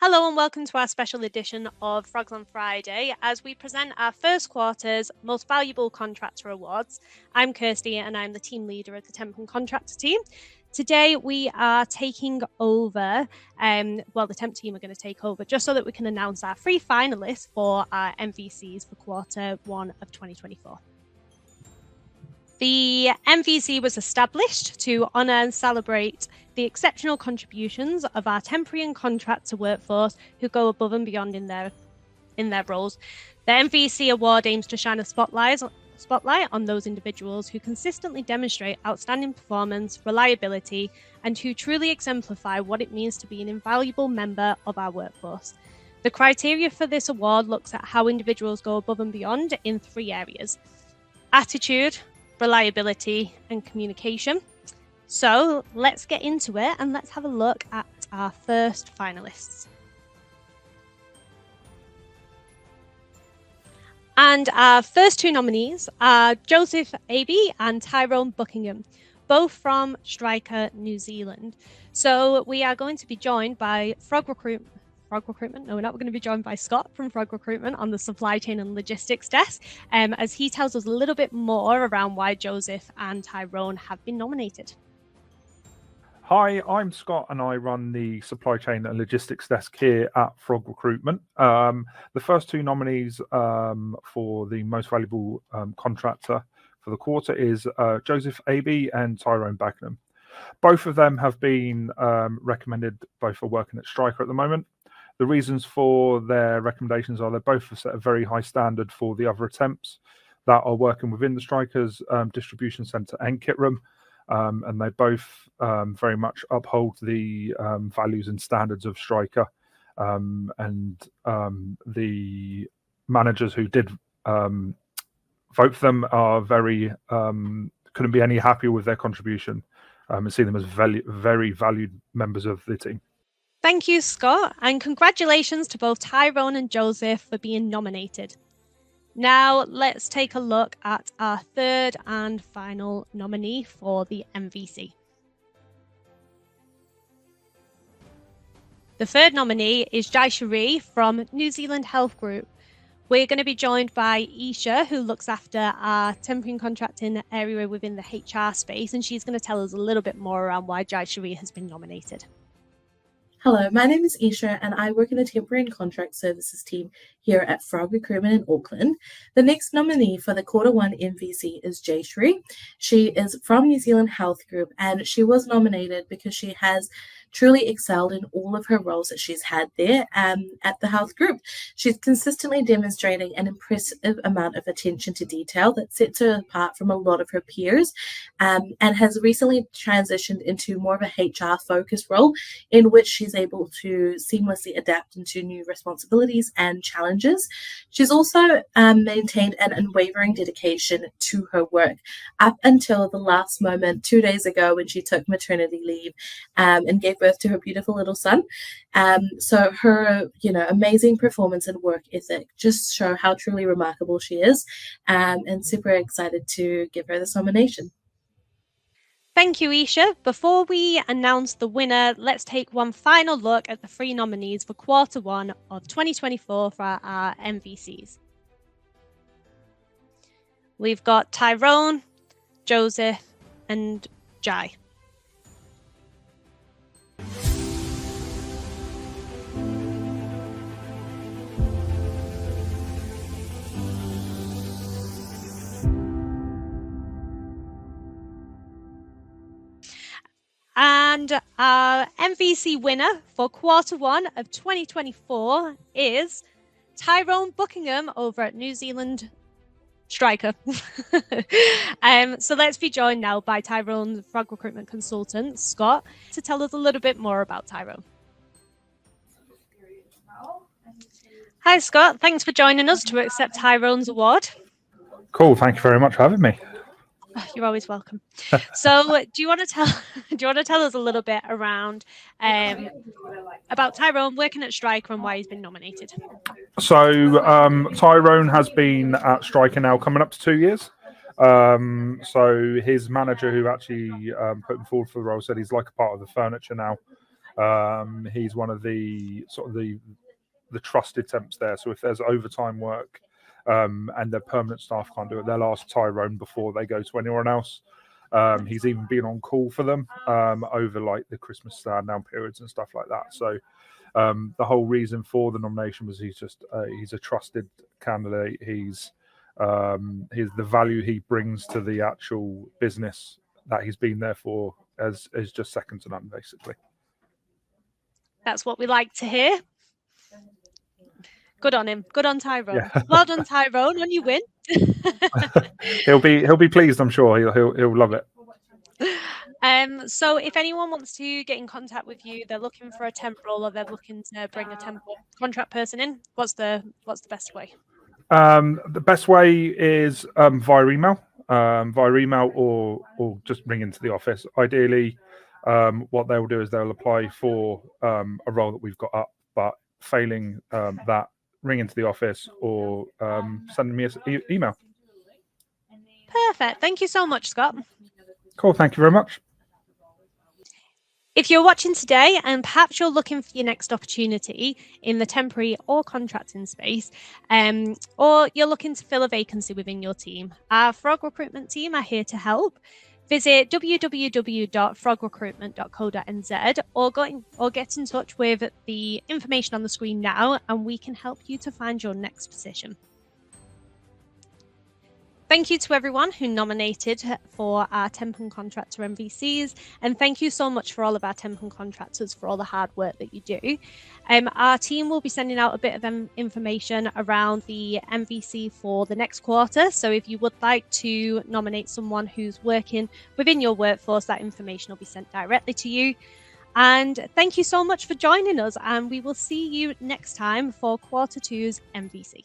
Hello and welcome to our special edition of Frogs on Friday as we present our first quarter's Most Valuable Contractor Awards. I'm Kirsty and I'm the team leader of the Temp and Contractor team. Today we are taking over, the Temp team are going to take over just so that we can announce our 3 finalists for our MVCs for quarter 1 of 2024. The MVC was established to honour and celebrate the exceptional contributions of our temporary and contractor workforce who go above and beyond in their roles. The MVC award aims to shine a spotlight on those individuals who consistently demonstrate outstanding performance, reliability, and who truly exemplify what it means to be an invaluable member of our workforce. The criteria for this award looks at how individuals go above and beyond in 3 areas: attitude, reliability, and communication. So let's get into it and let's have a look at our first finalists. And our first 2 nominees are Joseph Abbey and Tyrone Buckingham, both from Striker, New Zealand. So we are going to be joined by Frog Recruitment. No, we're not. We're going to be joined by Scott from Frog Recruitment on the supply chain and logistics desk, as he tells us a little bit more around why Joseph and Tyrone have been nominated. Hi, I'm Scott and I run the supply chain and logistics desk here at Frog Recruitment. The first 2 nominees for the most valuable contractor for the quarter is Joseph Abbey and Tyrone Buckingham. Both of them have been recommended both for working at Striker at the moment. The reasons for their recommendations are they both have set a very high standard for the other attempts that are working within the Striker's distribution centre and kit room. And they both very much uphold the values and standards of Striker. And the managers who did vote for them are very couldn't be any happier with their contribution and see them as very valued members of the team. Thank you, Scott, and congratulations to both Tyrone and Joseph for being nominated. Now let's take a look at our third and final nominee for the MVC. The third nominee is Jai Sharee from New Zealand Health Group. We're going to be joined by Isha, who looks after our temporary and contracting area within the HR space, and she's going to tell us a little bit more around why Jai Sharee has been nominated. Hello, my name is Isha and I work in the temporary and contract services team here at Frog Recruitment in Auckland. The next nominee for the quarter 1 MVC is Jai Sharee. She is from New Zealand Health Group and she was nominated because she has truly excelled in all of her roles that she's had there at the health group. She's consistently demonstrating an impressive amount of attention to detail that sets her apart from a lot of her peers and has recently transitioned into more of a HR focused role in which she's able to seamlessly adapt into new responsibilities and challenges. She's also maintained an unwavering dedication to her work up until the last moment 2 days ago when she took maternity leave and gave birth to her beautiful little son. So her, amazing performance and work ethic just show how truly remarkable she is, and super excited to give her this nomination. Thank you, Isha. Before we announce the winner, let's take one final look at the 3 nominees for quarter 1 of 2024 for our MVCs. We've got Tyrone, Joseph, and Jai. And our MVC winner for quarter 1 of 2024 is Tyrone Buckingham over at New Zealand Striker. So let's be joined now by Tyrone's Frog Recruitment consultant, Scott, to tell us a little bit more about Tyrone. Hi, Scott. Thanks for joining us to accept Tyrone's award. Cool. Thank you very much for having me. You're always welcome. So, do you want to tell us a little bit around about Tyrone working at Striker and why he's been nominated? So, Tyrone has been at Striker now coming up to 2 years. So his manager, who actually put him forward for the role, said he's like a part of the furniture now. He's one of the sort of the trusted temps there. So if there's overtime work and their permanent staff can't do it, they'll ask Tyrone before they go to anyone else. He's even been on call for them over like the Christmas stand down periods and stuff like that. So the whole reason for the nomination was he's a trusted candidate. He's the value he brings to the actual business that he's been there for is just second to none, basically. That's what we like to hear. Good on him. Good on Tyrone. Yeah. Well done, Tyrone, on your win. He'll be pleased, I'm sure. He'll love it. So if anyone wants to get in contact with you, they're looking for a temp role or they're looking to bring a temp contract person in, what's the best way? The best way is via email or just ring into the office. Ideally, what they'll do is they'll apply for a role that we've got up, but failing that, ring into the office or send me an email. Perfect. Thank you so much, Scott. Cool. Thank you very much. If you're watching today and perhaps you're looking for your next opportunity in the temporary or contracting space, or you're looking to fill a vacancy within your team, our Frog Recruitment team are here to help. Visit www.frogrecruitment.co.nz or get in touch with the information on the screen now, and we can help you to find your next position. Thank you to everyone who nominated for our temp and contractor MVCs, and thank you so much for all of our temp and contractors for all the hard work that you do. Our team will be sending out a bit of information around the MVC for the next quarter, so if you would like to nominate someone who's working within your workforce, that information will be sent directly to you. And thank you so much for joining us, and we will see you next time for Quarter 2's MVC.